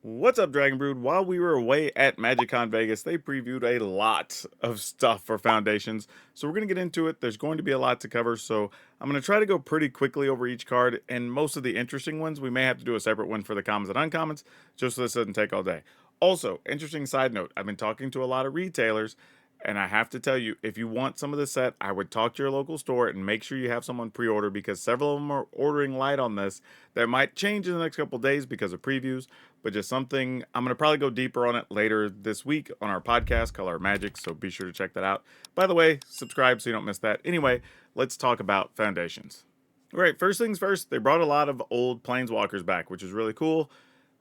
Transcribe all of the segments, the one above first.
What's up, Dragon Brood? While we were away at MagicCon Vegas, they previewed a lot of stuff for Foundations. So we're going to get into it. There's going to be a lot to cover. So I'm going to try to go pretty quickly over each card. And most of the interesting ones, we may have to do a separate one for the commons and uncommons, just so this doesn't take all day. Also, interesting side note, I've been talking to a lot of retailers. And I have to tell you, if you want some of this set, I would talk to your local store and make sure you have someone pre-order because several of them are ordering light on this. That might change in the next couple days because of previews, but just something I'm going to probably go deeper on it later this week on our podcast, Color Magic, so be sure to check that out. By the way, subscribe so you don't miss that. Anyway, let's talk about Foundations. All right, first things first, they brought a lot of old Planeswalkers back, which is really cool.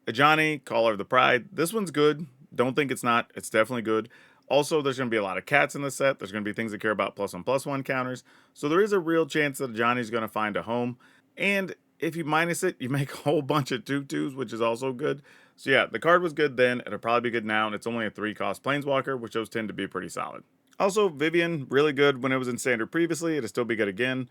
Ajani, Caller of the Pride. This one's good. Don't think it's not. It's definitely good. Also, there's going to be a lot of cats in the set. There's going to be things that care about +1/+1 counters. So there is a real chance that Johnny's going to find a home. And if you minus it, you make a whole bunch of 2/2s, which is also good. So yeah, the card was good then. It'll probably be good now. And it's only a 3-cost Planeswalker, which those tend to be pretty solid. Also, Vivian, really good when it was in Standard previously. It'll still be good again.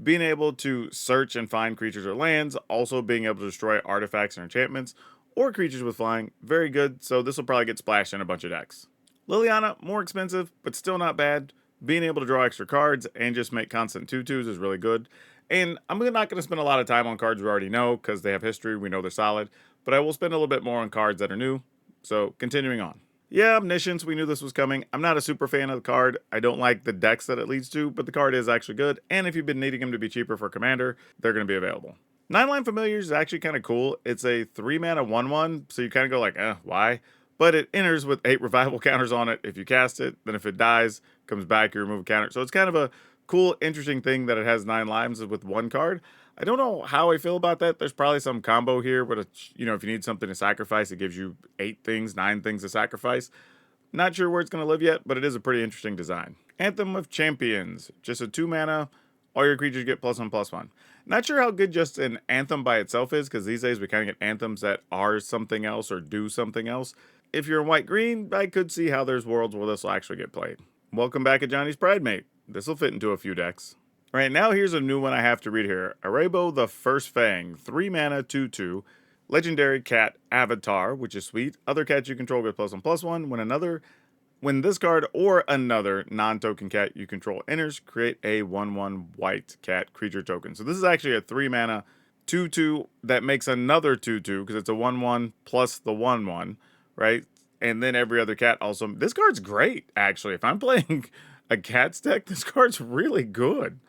Being able to search and find creatures or lands. Also being able to destroy artifacts and enchantments. Or creatures with flying. Very good. So this will probably get splashed in a bunch of decks. Liliana, more expensive, but still not bad. Being able to draw extra cards and just make constant 2/2s is really good. And I'm not going to spend a lot of time on cards we already know because they have history. We know they're solid. But I will spend a little bit more on cards that are new. So continuing on. Yeah, Omniscience, we knew this was coming. I'm not a super fan of the card. I don't like the decks that it leads to, but the card is actually good. And if you've been needing them to be cheaper for Commander, they're going to be available. 9-line Familiars is actually kind of cool. It's a 3-mana 1/1, so you kind of go like, why? But it enters with 8 revival counters on it if you cast it. Then if it dies, comes back, you remove a counter. So it's kind of a cool, interesting thing that it has 9 lives with one card. I don't know how I feel about that. There's probably some combo here, but if you need something to sacrifice, it gives you 8 things, 9 things to sacrifice. Not sure where it's going to live yet, but it is a pretty interesting design. Anthem of Champions, just a 2-mana. All your creatures get +1/+1. Not sure how good just an anthem by itself is, because these days we kind of get anthems that are something else or do something else. If you're in white-green, I could see how there's worlds where this will actually get played. Welcome back at Johnny's Pride Mate. This will fit into a few decks. All right, now here's a new one I have to read here. Arebo the First Fang, 3-mana 2/2. Legendary cat avatar, which is sweet. Other cats you control get +1/+1. When this card or another non-token cat you control enters, create a 1/1 white cat creature token. So this is actually a 3-mana 2/2 that makes another 2/2 because it's a 1/1 plus the 1/1, right? And then every other cat also. This card's great, actually. If I'm playing a cat's deck, this card's really good.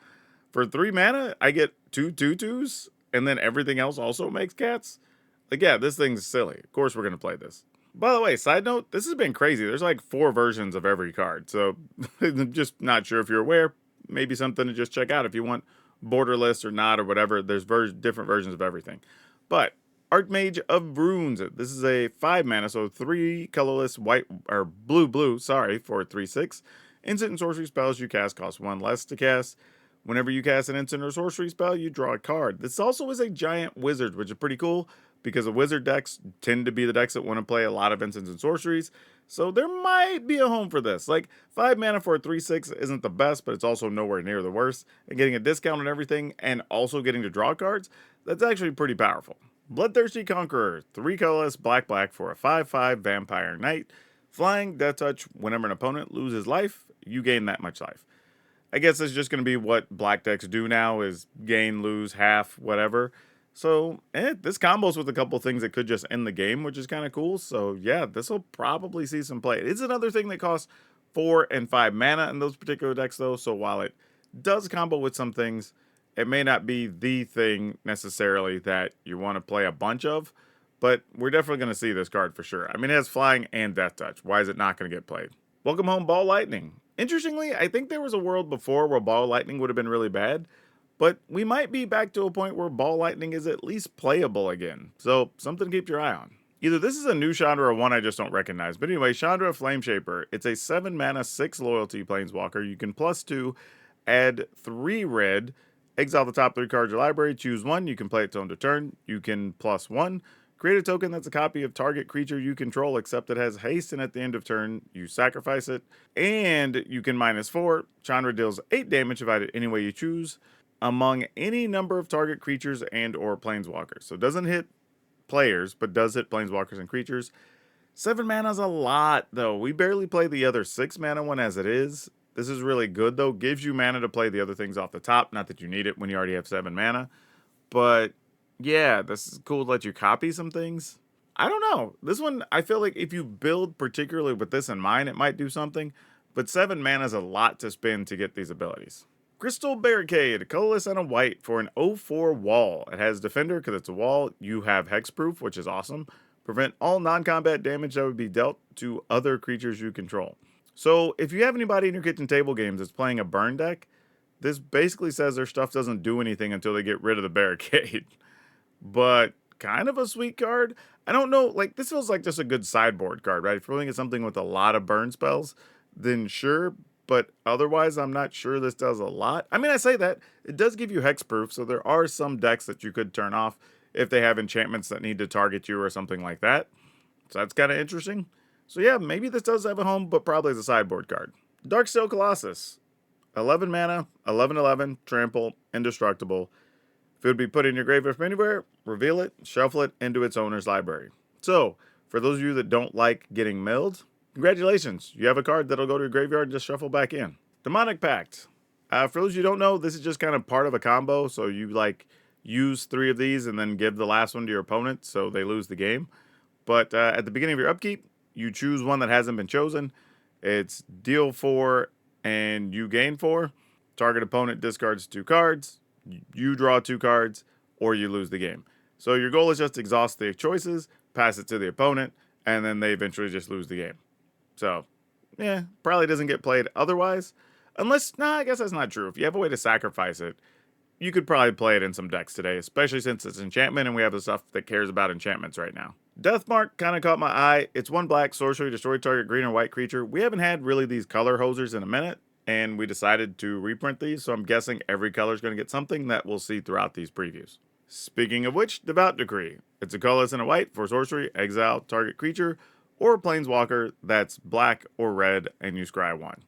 For 3 mana, I get 2 2/2s, and then everything else also makes cats. Like, yeah, this thing's silly. Of course we're going to play this. By the way, side note, this has been crazy. There's like 4 versions of every card. So, just not sure if you're aware. Maybe something to just check out if you want borderless or not or whatever. There's different versions of everything. But Archmage of Runes. This is a 5-mana, so 3 colorless white or blue, sorry, for 3/6. Instant and sorcery spells you cast cost 1 less to cast. Whenever you cast an instant or sorcery spell, you draw a card. This also is a giant wizard, which is pretty cool because the wizard decks tend to be the decks that want to play a lot of instants and sorceries. So there might be a home for this. Like 5 mana for a 3/6 isn't the best, but it's also nowhere near the worst. And getting a discount on everything and also getting to draw cards, that's actually pretty powerful. Bloodthirsty Conqueror, 3 colorless black for a 5/5 vampire knight. Flying, death touch, whenever an opponent loses life, you gain that much life. I guess it's just going to be what black decks do now is gain, lose, half, whatever. So, this combos with a couple things that could just end the game, which is kind of cool. So, yeah, this will probably see some play. It's another thing that costs 4 and 5 mana in those particular decks, though. So, while it does combo with some things, it may not be the thing necessarily that you want to play a bunch of. But we're definitely going to see this card for sure. I mean, it has flying and death touch. Why is it not going to get played? Welcome home, Ball Lightning. Interestingly, I think there was a world before where Ball Lightning would have been really bad, but we might be back to a point where Ball Lightning is at least playable again. So, something to keep your eye on. Either this is a new Chandra or one I just don't recognize. But anyway, Chandra Flameshaper. It's a 7-mana, 6 loyalty planeswalker. You can +2, add 3 red, exile the top 3 cards of your library, choose 1. You can play it till end of turn. You can +1. Create a token that's a copy of target creature you control, except it has haste, and at the end of turn, you sacrifice it. And you can -4. Chandra deals 8 damage divided any way you choose among any number of target creatures and or planeswalkers. So it doesn't hit players, but does hit planeswalkers and creatures. 7 mana is a lot, though. We barely play the other 6 mana one as it is. This is really good, though. Gives you mana to play the other things off the top. Not that you need it when you already have 7 mana. But, yeah, this is cool to let you copy some things. I don't know. This one, I feel like if you build particularly with this in mind, it might do something. But 7 mana is a lot to spend to get these abilities. Crystal Barricade, colorless and a white for an 0/4 wall. It has Defender because it's a wall. You have Hexproof, which is awesome. Prevent all non-combat damage that would be dealt to other creatures you control. So if you have anybody in your kitchen table games that's playing a burn deck, this basically says their stuff doesn't do anything until they get rid of the barricade. But kind of a sweet card. I don't know, like this feels like just a good sideboard card, right? If you're looking at something with a lot of burn spells, then sure, but otherwise I'm not sure this does a lot. I mean, I say that, it does give you hexproof, so there are some decks that you could turn off if they have enchantments that need to target you or something like that. So that's kind of interesting. So yeah, maybe this does have a home, but probably as a sideboard card. Darksteel Colossus. 11 mana, 11/11, trample, indestructible. If it would be put in your graveyard from anywhere, reveal it, shuffle it into its owner's library. So, for those of you that don't like getting milled, congratulations. You have a card that'll go to your graveyard and just shuffle back in. Demonic Pact. For those of you who don't know, this is just kind of part of a combo. So you like use 3 of these and then give the last one to your opponent so they lose the game. But at the beginning of your upkeep, you choose one that hasn't been chosen. It's deal 4 and you gain 4. Target opponent discards 2 cards. You draw 2 cards or you lose the game. So your goal is just to exhaust the choices, pass it to the opponent, and then they eventually just lose the game. So, yeah, probably doesn't get played otherwise. Unless, nah, I guess that's not true. If you have a way to sacrifice it, you could probably play it in some decks today, especially since it's enchantment and we have the stuff that cares about enchantments right now. Deathmark kind of caught my eye. It's 1 black, sorcery, destroy target green or white creature. We haven't had really these color hosers in a minute, and we decided to reprint these, so I'm guessing every color is going to get something that we'll see throughout these previews. Speaking of which, Devout Decree. It's a colorless and a white for sorcery, exile target creature, or planeswalker that's black or red, and you scry 1.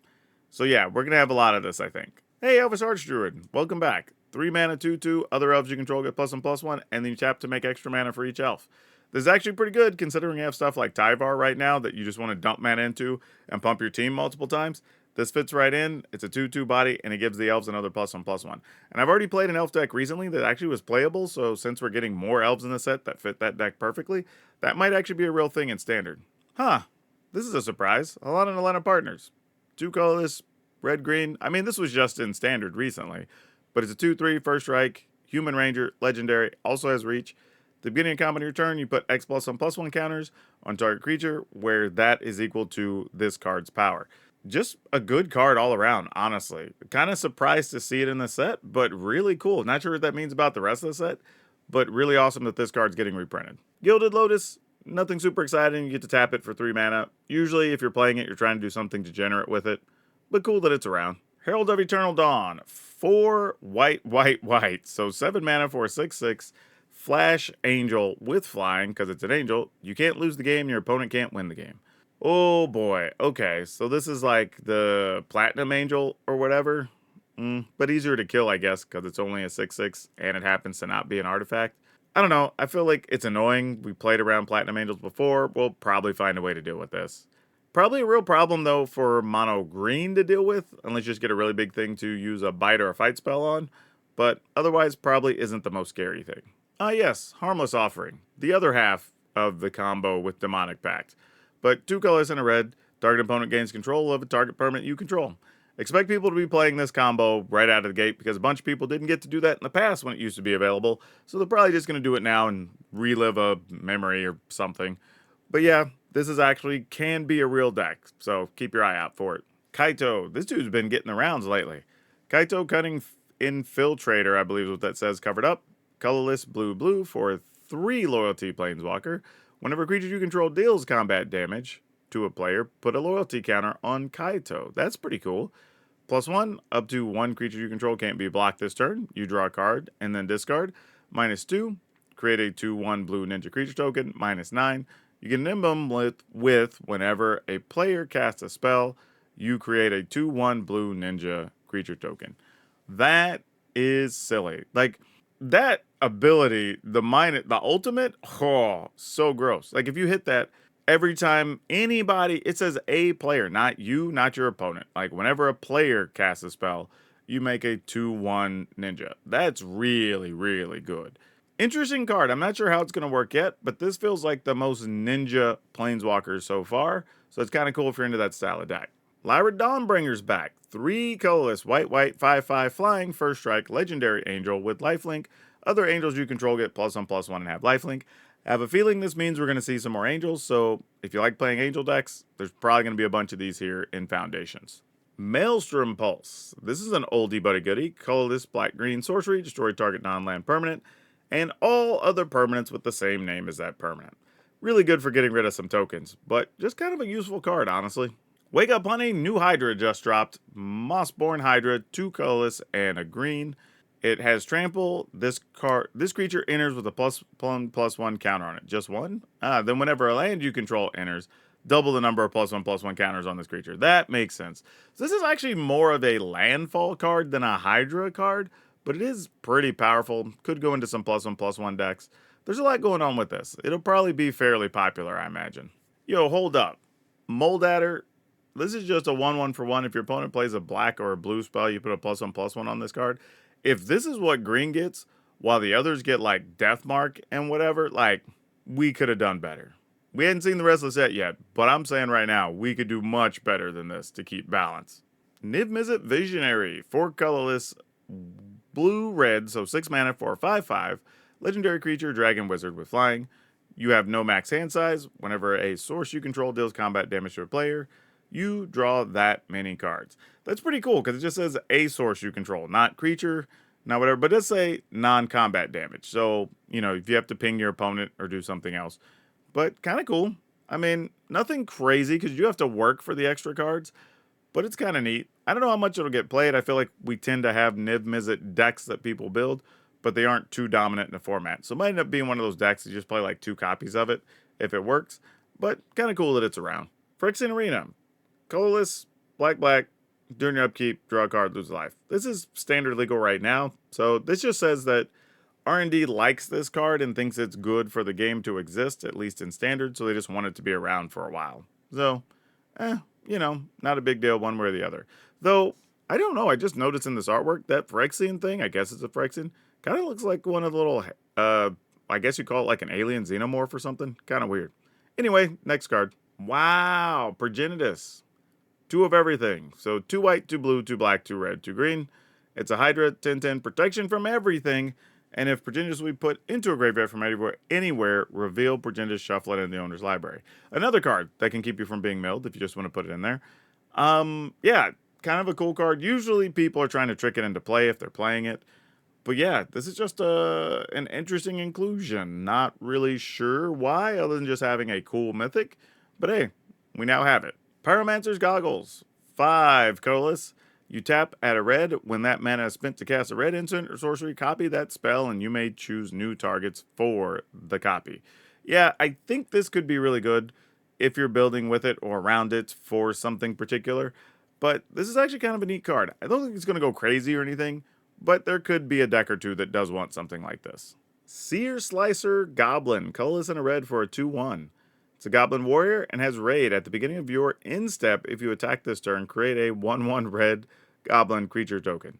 So yeah, we're going to have a lot of this, I think. Hey, Elvis Archdruid, welcome back. 3 mana, 2/2, other elves you control get +1/+1, and then you tap to make extra mana for each elf. This is actually pretty good, considering you have stuff like Tyvar right now that you just want to dump mana into and pump your team multiple times. This fits right in. It's a 2/2 body, and it gives the elves another +1/+1. And I've already played an elf deck recently that actually was playable, so since we're getting more elves in the set that fit that deck perfectly, that might actually be a real thing in Standard. Huh. This is a surprise. Alana and Alana Partners. 2 colorless, red-green. I mean, this was just in Standard recently, but it's a 2/3, first strike, human ranger, legendary, also has reach. At the beginning of combat your turn, you put X +1/+1 counters on target creature, where that is equal to this card's power. Just a good card all around, honestly. Kind of surprised to see it in the set, but really cool. Not sure what that means about the rest of the set, but really awesome that this card's getting reprinted. Gilded Lotus, nothing super exciting. You get to tap it for 3 mana. Usually, if you're playing it, you're trying to do something degenerate with it, but cool that it's around. Herald of Eternal Dawn, 4 white, white, white. So 7 mana for a 6/6. Flash Angel with flying, because it's an angel. You can't lose the game, your opponent can't win the game. Oh boy, okay, so this is like the Platinum Angel or whatever. But easier to kill, I guess, because it's only a 6/6 and it happens to not be an artifact. I don't know, I feel like it's annoying. We played around Platinum Angels before. We'll probably find a way to deal with this. Probably a real problem, though, for mono green to deal with, unless you just get a really big thing to use a bite or a fight spell on. But otherwise, probably isn't the most scary thing. Ah, yes, Harmless Offering, the other half of the combo with Demonic Pact. But 2 colors and a red, target opponent gains control of a target permanent you control. Expect people to be playing this combo right out of the gate because a bunch of people didn't get to do that in the past when it used to be available, so they're probably just going to do it now and relive a memory or something. But yeah, this is actually can be a real deck, so keep your eye out for it. Kaito, this dude's been getting the rounds lately. Kaito Cunning Infiltrator, I believe is what that says, covered up. Colorless blue for 3 loyalty planeswalker. Whenever a creature you control deals combat damage to a player, put a loyalty counter on Kaito. That's pretty cool. +1, up to 1 creature you control can't be blocked this turn. You draw a card and then discard. -2, create a 2/1 blue ninja creature token. -9, you get an emblem with whenever a player casts a spell, you create a 2/1 blue ninja creature token. That is silly. Like, that ability, the ultimate, oh, so gross. Like if you hit that every time anybody, it says a player, not you, not your opponent. Like whenever a player casts a spell, you make a 2/1 ninja. That's really, really good. Interesting card. I'm not sure how it's going to work yet, but this feels like the most ninja planeswalker so far. So it's kind of cool if you're into that style of deck. Lyra Dawnbringer's back. 3 colorless, white, white, 5/5 flying, first strike, legendary angel with lifelink. Other angels you control get +1/+1 and have lifelink. I have a feeling this means we're going to see some more angels, so if you like playing angel decks, there's probably going to be a bunch of these here in Foundations. Maelstrom Pulse. This is an oldie but a goodie. Colorless, black, green, sorcery, destroy target non-land permanent, and all other permanents with the same name as that permanent. Really good for getting rid of some tokens, but just kind of a useful card, honestly. Wake Up Honey, new Hydra just dropped. Mossborn Hydra, 2 colorless and a green. It has trample. This creature enters with a +1/+1 counter on it. Just one? Then whenever a land you control enters, double the number of +1/+1 counters on this creature. That makes sense. So this is actually more of a landfall card than a Hydra card, but it is pretty powerful. Could go into some +1/+1 decks. There's a lot going on with this. It'll probably be fairly popular, I imagine. Yo, hold up. Moldatter. This is just a 1/1 for 1. If your opponent plays a black or a blue spell, you put a +1/+1 on this card. If this is what green gets, while the others get like Deathmark and whatever, like, we could have done better. We hadn't seen the rest of the set yet, but I'm saying right now, we could do much better than this to keep balance. Niv Mizzet Visionary, 4 colorless, blue, red, so 6 mana for a 5/5. Legendary creature, dragon wizard with flying. You have no max hand size. Whenever a source you control deals combat damage to a player, you draw that many cards. That's pretty cool because it just says a source you control, not creature, not whatever, but it does say non-combat damage. So, if you have to ping your opponent or do something else. But kind of cool. I mean, nothing crazy because you have to work for the extra cards, but it's kind of neat. I don't know how much it'll get played. I feel like we tend to have Niv Mizzet decks that people build, but they aren't too dominant in the format. So it might end up being one of those decks that you just play like 2 copies of it if it works, but kind of cool that it's around. Phyrexian Arena. Colorless, black, black, during your upkeep, draw a card, lose a life. This is standard legal right now, so this just says that R&D likes this card and thinks it's good for the game to exist, at least in standard, so they just want it to be around for a while. So, not a big deal one way or the other. Though, I don't know, I just noticed in this artwork, that Phyrexian thing, I guess it's a Phyrexian, kind of looks like one of the little, I guess you call it like an alien xenomorph or something. Kind of weird. Anyway, next card. Wow, Progenitus. 2 of everything. So 2 white, 2 blue, 2 black, 2 red, 2 green. It's a Hydra, 10/10 protection from everything. And if Progenitus we put into a graveyard from anywhere, reveal Progenitus, shuffle it in the owner's library. Another card that can keep you from being milled if you just want to put it in there. Yeah, kind of a cool card. Usually people are trying to trick it into play if they're playing it. But yeah, this is just an interesting inclusion. Not really sure why, other than just having a cool mythic. But hey, we now have it. Pyromancer's Goggles. 5 colorless. You tap at a red. When that mana is spent to cast a red instant or sorcery, copy that spell, and you may choose new targets for the copy. Yeah, I think this could be really good if you're building with it or around it for something particular. But this is actually kind of a neat card. I don't think it's going to go crazy or anything, but there could be a deck or two that does want something like this. Seer Slicer Goblin. Colorless and a red for a 2/1. It's a Goblin Warrior and has Raid. At the beginning of your end step, if you attack this turn, create a 1/1 red Goblin creature token.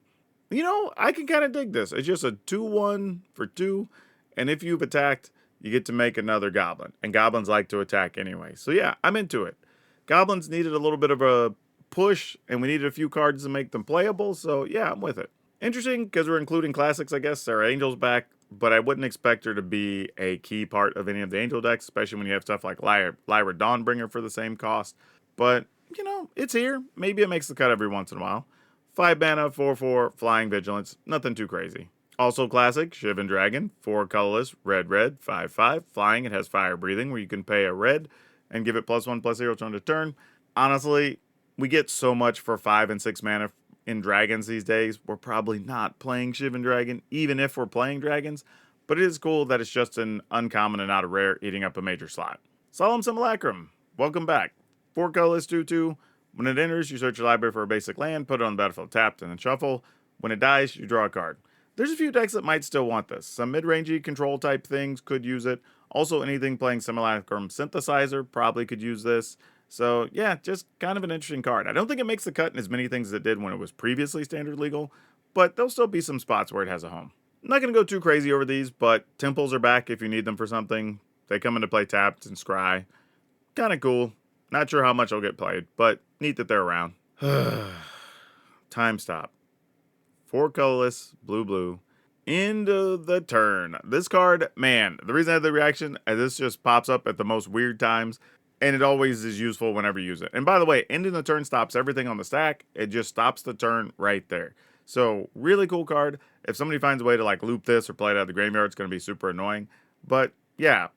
I can kind of dig this. It's just a 2/1 for 2, and if you've attacked, you get to make another Goblin. And Goblins like to attack anyway. So yeah, I'm into it. Goblins needed a little bit of a push, and we needed a few cards to make them playable, so yeah, I'm with it. Interesting, because we're including classics, I guess. Sarah Angel's back, but I wouldn't expect her to be a key part of any of the Angel decks, especially when you have stuff like Lyra Dawnbringer for the same cost. But, it's here. Maybe it makes the cut every once in a while. 5 mana, 4/4, Flying Vigilance. Nothing too crazy. Also classic, Shivan Dragon. 4 colorless, red, red, 5/5. Flying, it has Fire Breathing, where you can pay a red and give it +1/+0 turn to turn. Honestly, we get so much for 5 and 6 mana in dragons these days. We're probably not playing Shivan Dragon, even if we're playing dragons, but it is cool that it's just an uncommon and not a rare eating up a major slot. Solemn Simulacrum, welcome back. 4 colorless, 2/2. When it enters, you search your library for a basic land, put it on the battlefield tapped, and then shuffle. When it dies, you draw a card. There's a few decks that might still want this. Some mid-rangey control type things could use it. Also, anything playing Simulacrum Synthesizer probably could use this. So, yeah, just kind of an interesting card. I don't think it makes the cut in as many things as it did when it was previously standard legal, but there'll still be some spots where it has a home. I'm not going to go too crazy over these, but Temples are back if you need them for something. They come into play tapped and scry. Kind of cool. Not sure how much will get played, but neat that they're around. Time stop. 4 colorless, blue, blue. End of the turn. This card, man, the reason I had the reaction is this just pops up at the most weird times, and it always is useful whenever you use it. And by the way, ending the turn stops everything on the stack. It just stops the turn right there. So, really cool card. If somebody finds a way to like loop this or play it out of the graveyard, it's going to be super annoying. But yeah,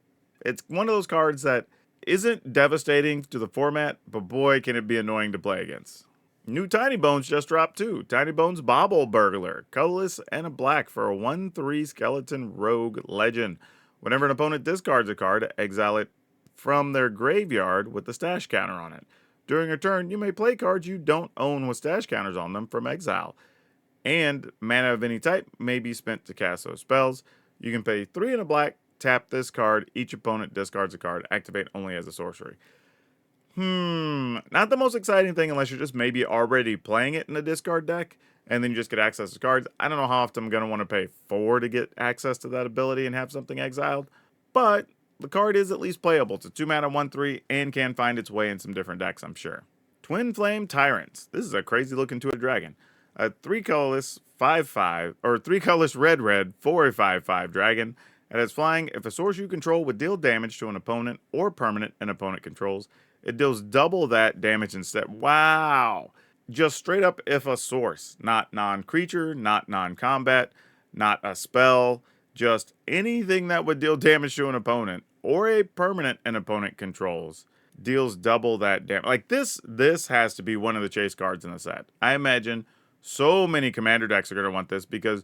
it's one of those cards that isn't devastating to the format, but boy, can it be annoying to play against. New Tiny Bones just dropped too. Tiny Bones Bobble Burglar, colorless and a black for a 1/3 skeleton rogue legend. Whenever an opponent discards a card, exile it from their graveyard with the stash counter on it. During a turn, you may play cards you don't own with stash counters on them from exile. And mana of any type may be spent to cast those spells. You can pay 3 and a black, tap this card, each opponent discards a card, activate only as a sorcery. Not the most exciting thing unless you're just maybe already playing it in a discard deck, and then you just get access to cards. I don't know how often I'm going to want to pay 4 to get access to that ability and have something exiled, but the card is at least playable. It's a 2 mana 1/3 and can find its way in some different decks, I'm sure. Twin Flame Tyrants. This is a crazy looking 2 dragon. A 3 colorless 5/5, or 3 colorless red for a 5/5 dragon. It has flying. If a source you control would deal damage to an opponent or permanent an opponent controls, it deals double that damage instead. Wow. Just straight up if a source, not non-creature, not non-combat, not a spell, just anything that would deal damage to an opponent or a permanent an opponent controls deals double that damage. Like this has to be one of the chase cards in the set. I imagine so many commander decks are going to want this because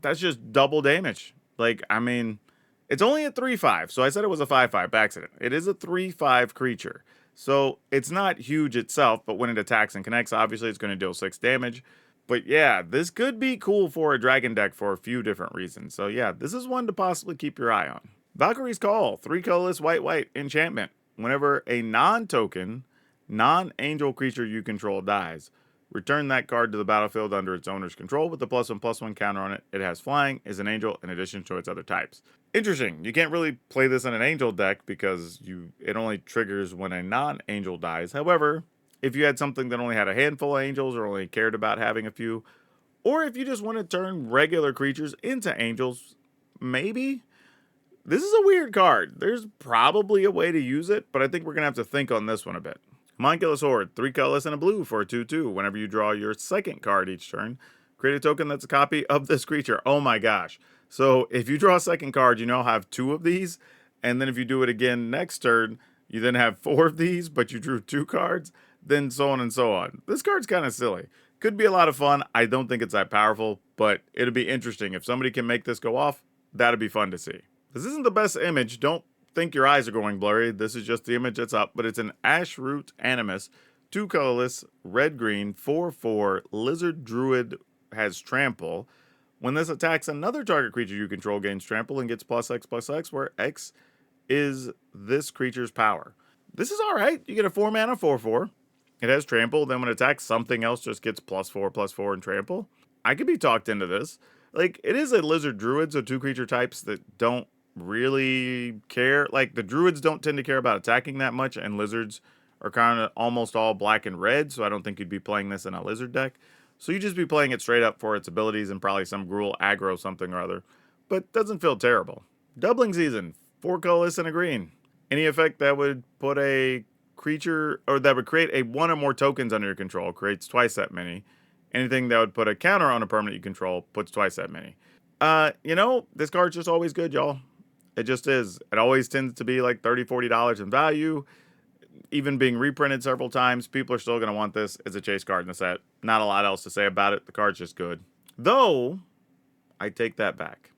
that's just double damage. Like, I mean, it's only a 3/5, so I said it was a 5/5 by accident. It is a 3/5 creature, so it's not huge itself, but when it attacks and connects, obviously it's going to deal 6 damage. But yeah, this could be cool for a dragon deck for a few different reasons. So yeah, this is one to possibly keep your eye on. Valkyrie's Call, 3 colorless white enchantment. Whenever a non-token, non-angel creature you control dies, return that card to the battlefield under its owner's control with the +1/+1 counter on it. It has flying, is an angel in addition to its other types. Interesting. You can't really play this in an angel deck because it only triggers when a non-angel dies. However, if you had something that only had a handful of angels or only cared about having a few, or if you just want to turn regular creatures into angels, maybe. This is a weird card. There's probably a way to use it, but I think we're going to have to think on this one a bit. Mindkiller's Horde, 3 colorless and a blue for a 2/2. Whenever you draw your second card each turn, create a token that's a copy of this creature. Oh my gosh. So if you draw a second card, you now have 2 of these. And then if you do it again next turn, you then have 4 of these, but you drew 2 cards, then so on and so on. This card's kind of silly. Could be a lot of fun. I don't think it's that powerful, but it'll be interesting. If somebody can make this go off, that'd be fun to see. This isn't the best image. Don't think your eyes are going blurry. This is just the image that's up, but it's an Ashroot Animus, 2 colorless, red-green, 4/4, lizard druid, has trample. When this attacks another target creature you control gains trample and gets +X/+X, where X is this creature's power. This is alright. You get a 4 mana 4/4. It has trample, then when it attacks, something else just gets +4/+4 and trample. I could be talked into this. Like, it is a lizard druid, so 2 creature types that don't really care. Like, the druids don't tend to care about attacking that much, and lizards are kind of almost all black and red, so I don't think you'd be playing this in a lizard deck. So you just be playing it straight up for its abilities and probably some Gruul aggro something or other, but doesn't feel terrible. Doubling Season, 4 colorless and a green. Any effect that would put a creature, or that would create a 1 or more tokens under your control, creates twice that many. Anything that would put a counter on a permanent you control puts twice that many. This card's just always good, y'all. It just is. It always tends to be like $30, $40 in value. Even being reprinted several times, people are still going to want this as a chase card in the set. Not a lot else to say about it. The card's just good. Though, I take that back.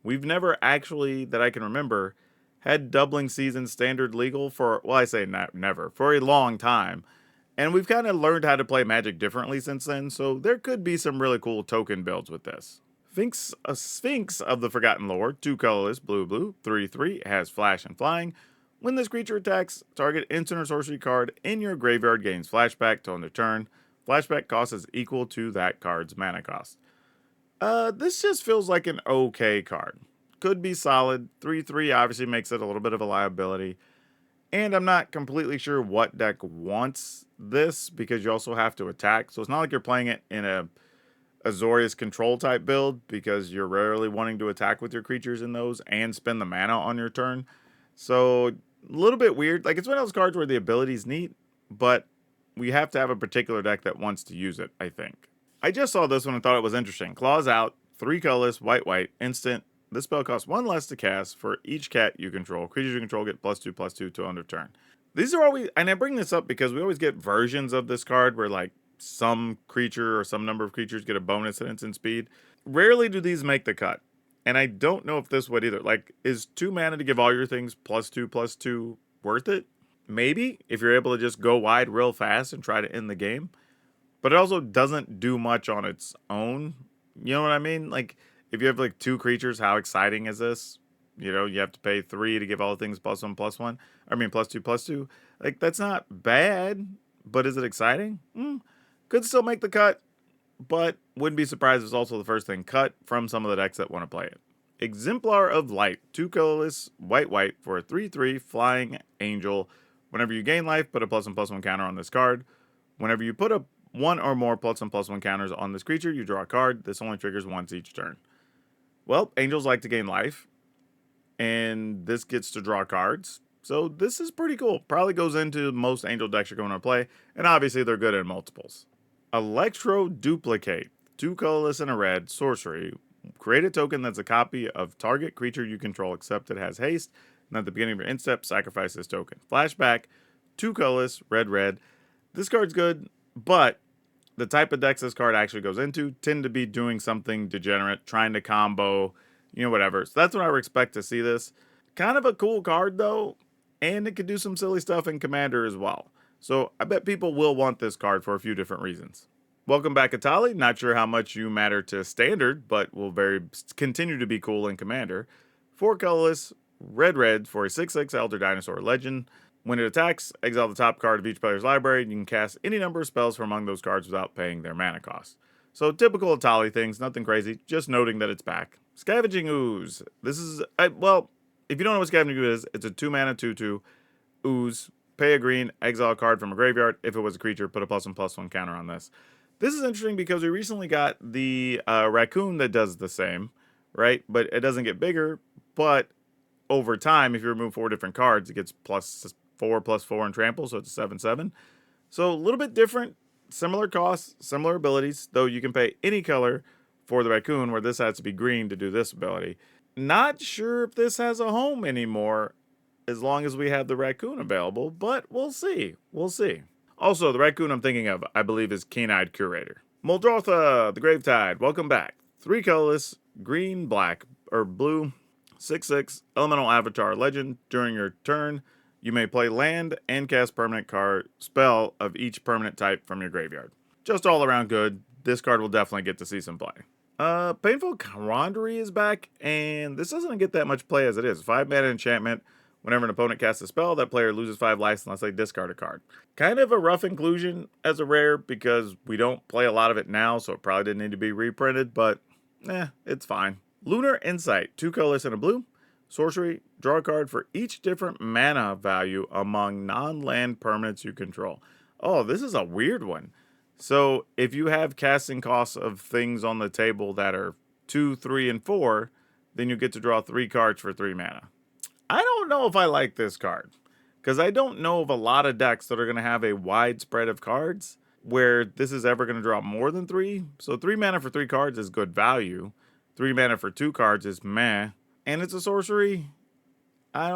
We've never actually, that I can remember, had Doubling Season standard legal for, well, I say never, for a long time. And we've kind of learned how to play Magic differently since then, so there could be some really cool token builds with this. Sphinx of the Forgotten Lore, 2 colorless, blue, blue, 3/3, has flash and flying. When this creature attacks, target instant or sorcery card in your graveyard gains flashback till end of turn. Flashback cost is equal to that card's mana cost. This just feels like an okay card. Could be solid. 3/3 obviously makes it a little bit of a liability. And I'm not completely sure what deck wants this because you also have to attack. So it's not like you're playing it in a Azorius control type build because you're rarely wanting to attack with your creatures in those and spend the mana on your turn. So a little bit weird. Like it's one of those cards where the ability's neat, but we have to have a particular deck that wants to use it, I think. I just saw this one and thought it was interesting. Claws out, 3 colorless, white, white, instant. This spell costs 1 less to cast for each cat you control. Creatures you control get +2/+2 till end of turn. These are always, and I bring this up because we always get versions of this card where like some creature or some number of creatures get a bonus in instant speed. Rarely do these make the cut. And I don't know if this would either. Like, is 2 mana to give all your things +2/+2 worth it? Maybe, if you're able to just go wide real fast and try to end the game. But it also doesn't do much on its own. You know what I mean? Like, if you have like 2 creatures, how exciting is this? You know, you have to pay 3 to give all things +1/+1. I mean, +2/+2. Like, that's not bad, but is it exciting? Could still make the cut, but wouldn't be surprised if it's also the first thing cut from some of the decks that want to play it. Exemplar of Light, 2 colorless, white, white for a 3/3 flying angel. Whenever you gain life, put a +1/+1 counter on this card. Whenever you put a 1 or more +1/+1 counters on this creature, you draw a card. This only triggers once each turn. Well, angels like to gain life, and this gets to draw cards. So this is pretty cool. Probably goes into most angel decks you're going to play, and obviously they're good in multiples. Electro Duplicate, 2 colorless and a red, sorcery. Create a token that's a copy of target creature you control, except it has haste, and at the beginning of your end step, sacrifice this token. Flashback, 2 colorless, red, red. This card's good, but the type of decks this card actually goes into tend to be doing something degenerate, trying to combo, you know, whatever. So that's what I would expect to see this. Kind of a cool card, though, and it could do some silly stuff in Commander as well. So I bet people will want this card for a few different reasons. Welcome back, Atali. Not sure how much you matter to Standard, but will continue to be cool in Commander. 4 colorless, red, red for a 6/6 Elder Dinosaur Legend. When it attacks, exile the top card of each player's library, and you can cast any number of spells from among those cards without paying their mana cost. So typical Atali things, nothing crazy, just noting that it's back. Scavenging Ooze. This is, well, if you don't know what Scavenging Ooze is, it's a 2 mana 2/2 ooze. Pay a green, exile a card from a graveyard. If it was a creature, put a +1/+1 counter on this. This is interesting because we recently got the raccoon that does the same, right? But it doesn't get bigger, but over time, if you remove 4 different cards, it gets +4/+4 in trample, so it's a 7/7. So a little bit different, similar costs, similar abilities, though you can pay any color for the raccoon, where this has to be green to do this ability. Not sure if this has a home anymore as long as we have the raccoon available, but we'll see. We'll see. Also, the raccoon I'm thinking of, I believe, is Keen-Eyed Curator. Muldrotha, the Gravetide, welcome back. 3 colorless, green, black, or blue, 6/6, elemental avatar legend. During your turn, you may play land and cast permanent card spell of each permanent type from your graveyard. Just all around good. This card will definitely get to see some play. Painful Quandary is back, and this doesn't get that much play as it is. 5 mana enchantment. Whenever an opponent casts a spell, that player loses 5 life unless they discard a card. Kind of a rough inclusion as a rare because we don't play a lot of it now, so it probably didn't need to be reprinted, but it's fine. Lunar Insight, 2 colorless and a blue. Sorcery, draw a card for each different mana value among non-land permanents you control. Oh, this is a weird one. So if you have casting costs of things on the table that are 2, 3, and 4, then you get to draw 3 cards for 3 mana. I don't know if I like this card, because I don't know of a lot of decks that are going to have a wide spread of cards where this is ever going to draw more than 3. So 3 mana for 3 cards is good value. 3 mana for 2 cards is meh. And it's a sorcery. I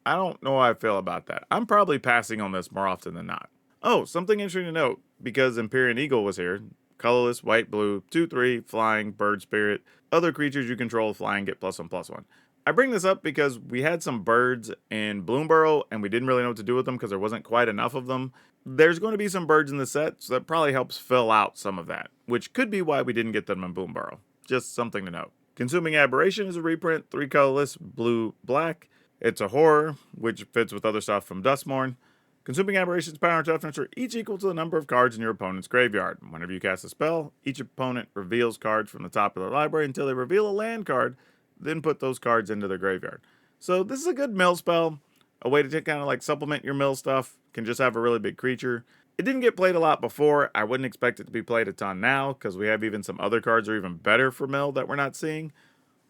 don't know how I feel about that. I'm probably passing on this more often than not. Oh, something interesting to note, because Empyrean Eagle was here. Colorless, white, blue, 2/3, flying, bird spirit. Other creatures you control flying get +1/+1. I bring this up because we had some birds in Bloomburrow, and we didn't really know what to do with them because there wasn't quite enough of them. There's going to be some birds in the set, so that probably helps fill out some of that, which could be why we didn't get them in Boomburrow. Just something to note. Consuming Aberration is a reprint, 3 colorless, blue, black. It's a horror, which fits with other stuff from Dustmourn. Consuming Aberration's power and toughness are each equal to the number of cards in your opponent's graveyard. Whenever you cast a spell, each opponent reveals cards from the top of their library until they reveal a land card, then put those cards into their graveyard. So this is a good mill spell, a way to kind of like supplement your mill stuff, can just have a really big creature. It didn't get played a lot before. I wouldn't expect it to be played a ton now, because we have even some other cards that are even better for mill that we're not seeing.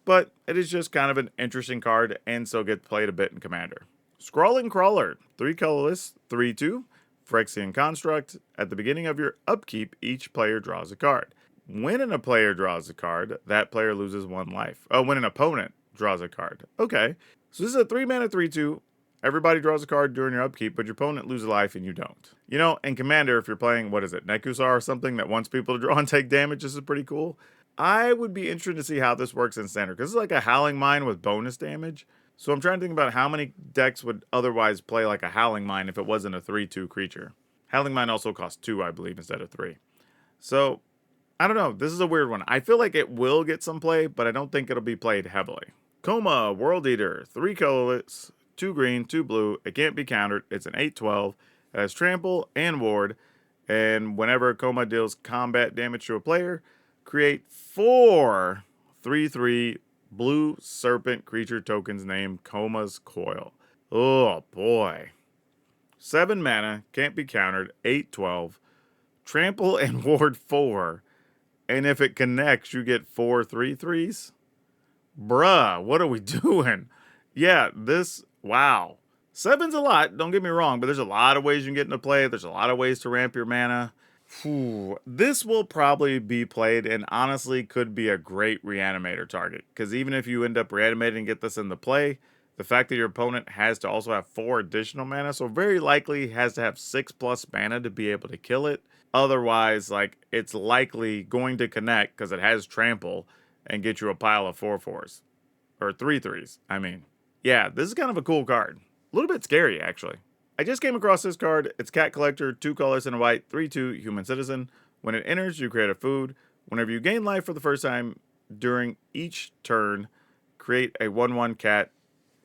But it is just kind of an interesting card, and so gets played a bit in Commander. Scrawling Crawler, 3 colorless, 3/2, Phyrexian Construct. At the beginning of your upkeep, each player draws a card. When a player draws a card, that player loses 1 life. Oh, when an opponent draws a card. Okay. So this is a 3 mana 3/2. Everybody draws a card during your upkeep, but your opponent loses a life and you don't. You know, in Commander, if you're playing, what is it, Nekusar or something that wants people to draw and take damage, this is pretty cool. I would be interested to see how this works in Standard, because it's like a Howling Mine with bonus damage. So I'm trying to think about how many decks would otherwise play like a Howling Mine if it wasn't a 3/2 creature. Howling Mine also costs 2, I believe, instead of 3. So, I don't know. This is a weird one. I feel like it will get some play, but I don't think it'll be played heavily. Coma, World Eater, 3 colorless, 2 green, 2 blue. It can't be countered. It's an 8/12. It has trample and ward. And whenever Coma deals combat damage to a player, create 4 3/3 blue serpent creature tokens named Coma's Coil. Oh boy. 7 mana, can't be countered, 8/12. Trample and ward 4. And if it connects, you get 4 3/3s. Bruh, what are we doing? Yeah, this, wow. 7's a lot, don't get me wrong, but there's a lot of ways you can get into play. There's a lot of ways to ramp your mana. Whew. This will probably be played and honestly could be a great reanimator target. Because even if you end up reanimating and get this into play, the fact that your opponent has to also have 4 additional mana, so very likely has to have 6+ mana to be able to kill it. Otherwise, like, it's likely going to connect because it has trample and get you a pile of 4/4s. Or 3/3s, I mean. Yeah, this is kind of a cool card. A little bit scary, actually. I just came across this card. It's Cat Collector, 2 colors and a white, 3/2 human citizen. When it enters, you create a food. Whenever you gain life for the first time during each turn, create a 1/1 cat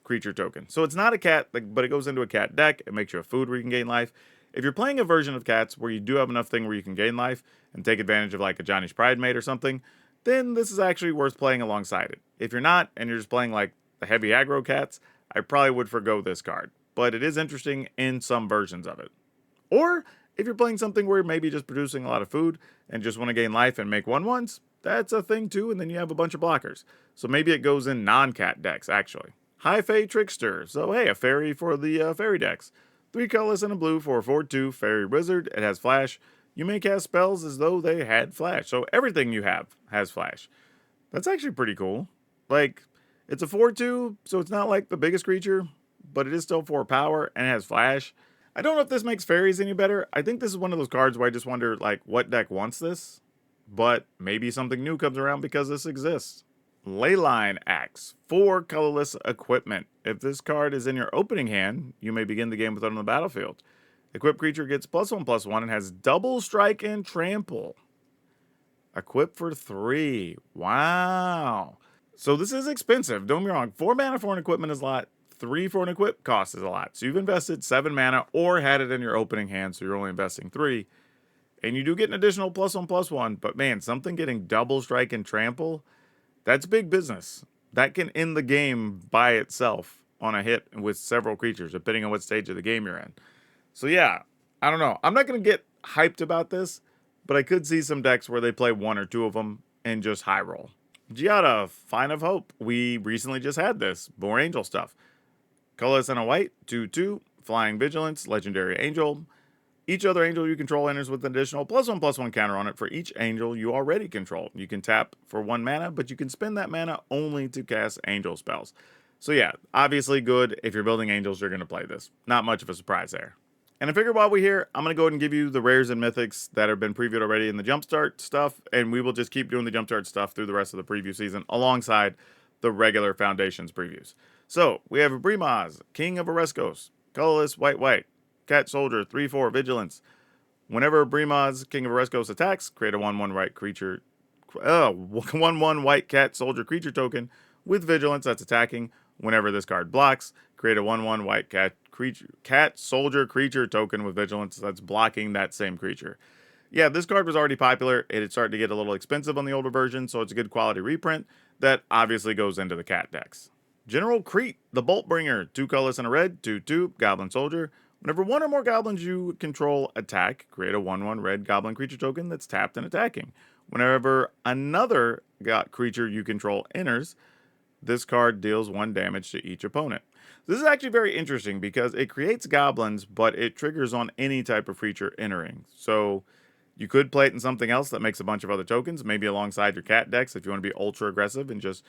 creature token. So it's not a cat, but it goes into a cat deck. It makes you a food where you can gain life. If you're playing a version of cats where you do have enough thing where you can gain life and take advantage of like a Johnny's Pride Mate or something, then this is actually worth playing alongside it. If you're not, and you're just playing like the heavy aggro cats, I probably would forgo this card. But it is interesting in some versions of it. Or if you're playing something where maybe just producing a lot of food and just want to gain life and make 1/1s, that's a thing too, and then you have a bunch of blockers. So maybe it goes in non-cat decks, actually. High Fae Trickster. So hey, a fairy for the fairy decks. 3 colors and a blue for a 4/2 fairy wizard. It has flash. You may cast spells as though they had flash. So everything you have has flash. That's actually pretty cool. Like, it's a 4/2, so it's not like the biggest creature, but it is still 4 power and it has flash. I don't know if this makes fairies any better. I think this is one of those cards where I just wonder, like, what deck wants this? But maybe something new comes around because this exists. Leyline Axe, 4 colorless equipment. If this card is in your opening hand, you may begin the game with it on the battlefield. Equipped creature gets +1/+1 and has double strike and trample. Equip for 3. Wow. So this is expensive. Don't get me wrong. 4 mana for an equipment is a lot. 3 for an equip cost is a lot. So you've invested 7 mana or had it in your opening hand, so you're only investing 3. And you do get an additional +1/+1. But man, something getting double strike and trample, that's big business. That can end the game by itself on a hit with several creatures, depending on what stage of the game you're in. So yeah, I don't know. I'm not going to get hyped about this, but I could see some decks where they play 1 or 2 of them and just high roll. Giada, Fine of Hope. We recently just had this. More angel stuff. Colorless and a white, 2/2, Flying Vigilance, Legendary Angel. Each other angel you control enters with an additional +1/+1 counter on it for each angel you already control. You can tap for 1 mana, but you can spend that mana only to cast angel spells. So yeah, obviously good. If you're building angels, you're going to play this. Not much of a surprise there. And I figured while we're here, I'm going to go ahead and give you the rares and mythics that have been previewed already in the Jumpstart stuff, and we will just keep doing the Jumpstart stuff through the rest of the preview season alongside the regular Foundations previews. So, we have Brimaz, King of Oreskos, colorless, white, white. cat soldier, 3/4 vigilance. Whenever Brimaz, King of Oreskos, attacks, create a 1/1 white creature, 1/1 white cat soldier creature token with vigilance that's attacking. Whenever this card blocks, create a 1/1 white cat soldier creature token with vigilance that's blocking that same creature. Yeah, this card was already popular. It had started to get a little expensive on the older version, so it's a good quality reprint that obviously goes into the cat decks. General Crete, the Bolt Bringer, 2 colorless and a red, 2/2, Goblin Soldier. Whenever one or more goblins you control attack, create a 1/1 red goblin creature token that's tapped and attacking. Whenever another creature you control enters, this card deals 1 damage to each opponent. This is actually very interesting because it creates goblins, but it triggers on any type of creature entering. So you could play it in something else that makes a bunch of other tokens, maybe alongside your cat decks if you want to be ultra aggressive and just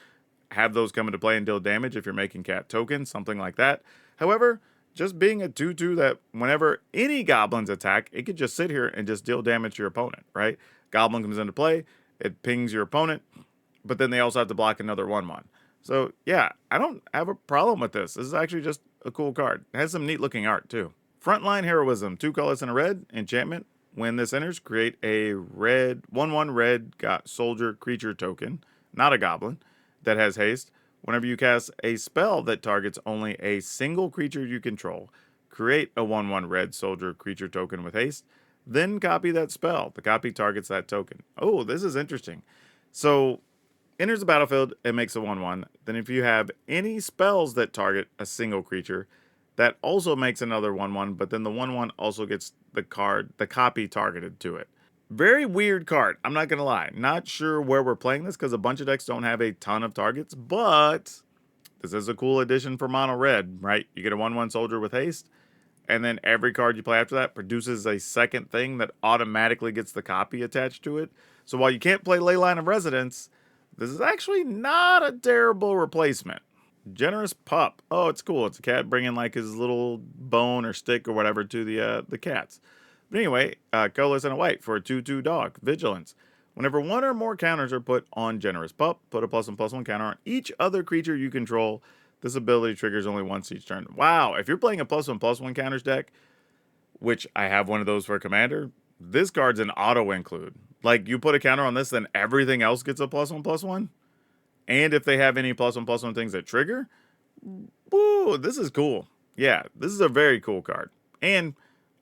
have those come into play and deal damage if you're making cat tokens, something like that. However, just being a 2/2 that whenever any goblins attack, it could just sit here and just deal damage to your opponent, right? Goblin comes into play, it pings your opponent, but then they also have to block another 1/1. So, yeah, I don't have a problem with this. This is actually just a cool card. It has some neat looking art, too. Frontline Heroism, 2 colors and a red, enchantment. When this enters, create a 1/1 red soldier creature token, not a goblin, that has haste. Whenever you cast a spell that targets only a single creature you control, create a 1/1 red soldier creature token with haste, then copy that spell. The copy targets that token. Oh, this is interesting. So, enters the battlefield, it makes a 1/1. Then if you have any spells that target a single creature, that also makes another 1/1, but then the 1/1 also gets the copy targeted to it. Very weird card, I'm not going to lie. Not sure where we're playing this because a bunch of decks don't have a ton of targets, but this is a cool addition for mono red, right? You get a 1/1 soldier with haste, and then every card you play after that produces a second thing that automatically gets the copy attached to it. So while you can't play Leyline of Residence, this is actually not a terrible replacement. Generous Pup. Oh, it's cool. It's a cat bringing like his little bone or stick or whatever to the cats. But anyway, colorless and a white for a 2/2 dog. Vigilance. Whenever one or more counters are put on Generous Pup, put a +1/+1 counter on each other creature you control. This ability triggers only once each turn. Wow, if you're playing a +1/+1 counters deck, which I have one of those for a commander, this card's an auto include. Like, you put a counter on this, then everything else gets a +1/+1. And if they have any +1/+1 things that trigger, woo, this is cool. Yeah, this is a very cool card. And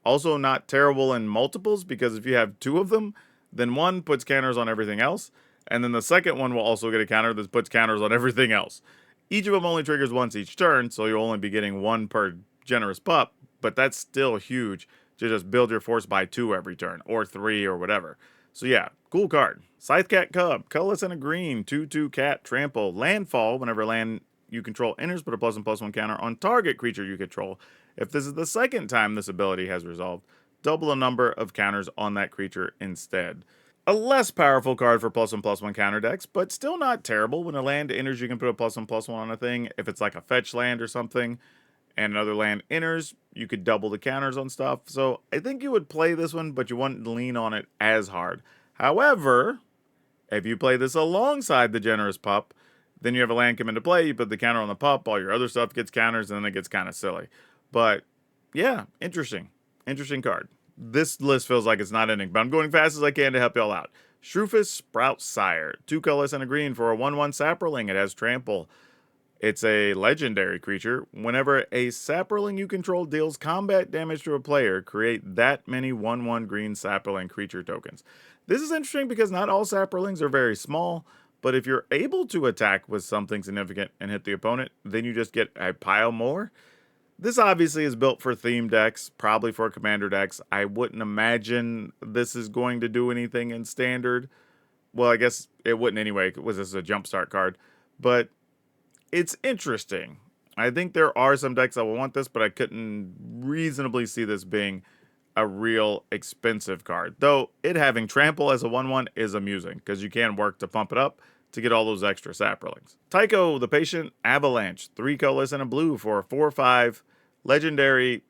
also not terrible in multiples, because if you have 2 of them, then one puts counters on everything else, and then the second one will also get a counter that puts counters on everything else. Each of them only triggers once each turn, so you'll only be getting 1 per Generous Pup, but that's still huge to just build your force by 2 every turn, or 3, or whatever. So yeah, cool card. Scythecat Cub, colorless and a green, 2/2 cat, trample, landfall. Whenever land you control enters, put a +1/+1 counter on target creature you control. If this is the second time this ability has resolved, double the number of counters on that creature instead. A less powerful card for +1/+1 counter decks, but still not terrible. When a land enters, you can put a +1/+1 on a thing. If it's like a fetch land or something, and another land enters, you could double the counters on stuff. So I think you would play this one, but you wouldn't lean on it as hard. However, if you play this alongside the Generous Pup, then you have a land come into play, you put the counter on the pup, all your other stuff gets counters, and then it gets kind of silly. But yeah, interesting. Interesting card. This list feels like it's not ending, but I'm going fast as I can to help y'all out. Shrewfus Sprout Sire, 2 colorless and a green for a 1/1 Saproling. It has trample. It's a legendary creature. Whenever a Saproling you control deals combat damage to a player, create that many 1/1 green Saproling creature tokens. This is interesting because not all Saprolings are very small, but if you're able to attack with something significant and hit the opponent, then you just get a pile more. This obviously is built for theme decks, probably for commander decks. I wouldn't imagine this is going to do anything in standard. Well, I guess it wouldn't anyway, because this is a Jumpstart card. But it's interesting. I think there are some decks that will want this, but I couldn't reasonably see this being a real expensive card. Though it having trample as a 1/1 is amusing, because you can work to pump it up to get all those extra Saprolings. Tycho the Patient Avalanche, 3 colorless and a blue for a 4/5 legendary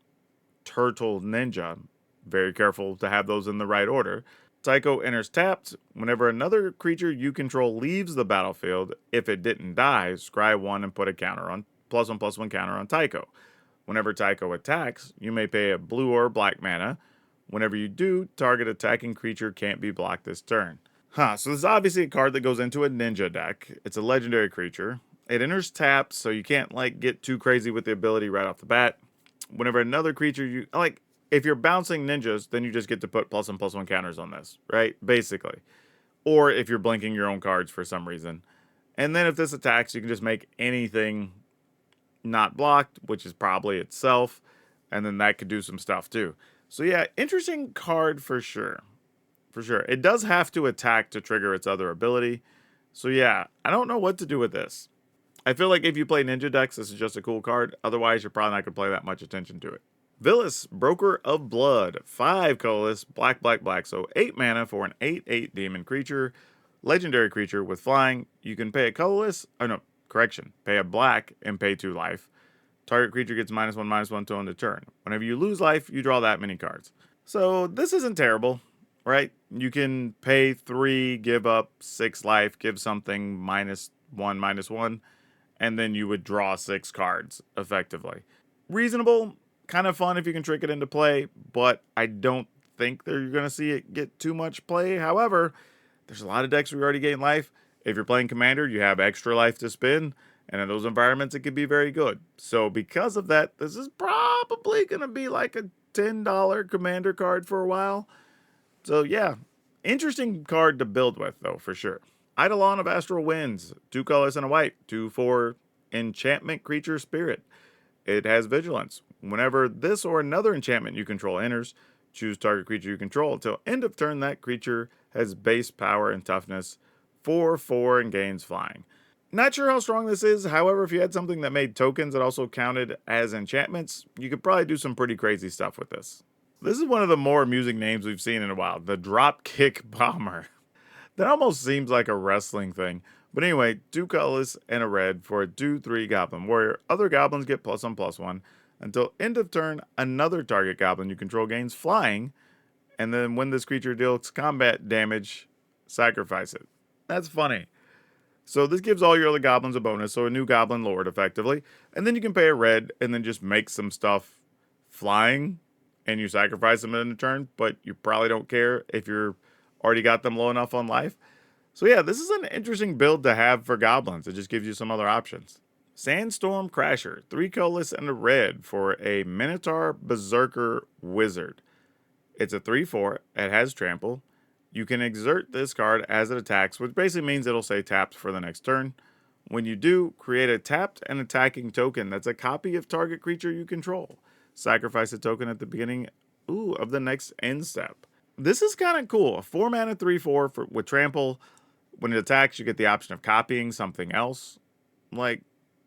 turtle ninja. Very careful to have those in the right order. Tycho enters tapped. Whenever another creature you control leaves the battlefield, if it didn't die, scry 1 and put a counter on +1/+1 counter on Tycho. Whenever Tycho attacks, you may pay a blue or black mana. Whenever you do, target attacking creature can't be blocked this turn. So this is obviously a card that goes into a ninja deck. It's a legendary creature. It enters tapped, so you can't like get too crazy with the ability right off the bat. Whenever another creature you like, if you're bouncing ninjas, then you just get to put +1/+1 counters on this, right? Basically. Or if you're blinking your own cards for some reason. And then if this attacks, you can just make anything not blocked, which is probably itself. And then that could do some stuff too. So yeah, interesting card for sure. For sure. It does have to attack to trigger its other ability. So yeah, I don't know what to do with this. I feel like if you play ninja decks, this is just a cool card. Otherwise, you're probably not going to play that much attention to it. Vilis, Broker of Blood. 5 colorless, black, black, black. So 8 mana for an 8/8 demon creature. Legendary creature with flying. You can pay a colorless. Oh no, correction. Pay a black and pay 2 life. Target creature gets -1/-1 till end of turn. Whenever you lose life, you draw that many cards. So this isn't terrible, right? You can pay 3, give up 6 life, give something -1/-1, and then you would draw 6 cards effectively. Reasonable, kind of fun if you can trick it into play, but I don't think that you're going to see it get too much play. However, there's a lot of decks where you already gain life. If you're playing Commander, you have extra life to spend, and in those environments, it could be very good. So because of that, this is probably going to be like a $10 Commander card for a while. So yeah, interesting card to build with, though, for sure. Eidolon of Astral Winds, 2 colors and a white, 2/4 enchantment creature spirit. It has vigilance. Whenever this or another enchantment you control enters, choose target creature you control. Until end of turn, that creature has base power and toughness, 4/4 and gains flying. Not sure how strong this is. However, if you had something that made tokens that also counted as enchantments, you could probably do some pretty crazy stuff with this. This is one of the more amusing names we've seen in a while. The Dropkick Bomber. That almost seems like a wrestling thing. But anyway, 2 colors and a red for a 2/3 Goblin Warrior. Other goblins get +1/+1. Until end of turn, another target goblin you control gains flying. And then when this creature deals combat damage, sacrifice it. That's funny. So this gives all your other goblins a bonus, so a new goblin lord effectively. And then you can pay a red and then just make some stuff flying. And you sacrifice them in a turn, but you probably don't care if you're already got them low enough on life. So yeah, this is an interesting build to have for goblins. It just gives you some other options. Sandstorm Crasher, 3 colorless and a red for a Minotaur Berserker Wizard. It's a 3/4. It has trample. You can exert this card as it attacks, which basically means it'll say tapped for the next turn. When you do, create a tapped and attacking token that's a copy of target creature you control. Sacrifice a token at the beginning of the next end step. This is kind of cool. A 4 mana 3/4 with trample. When it attacks, you get the option of copying something else. Like,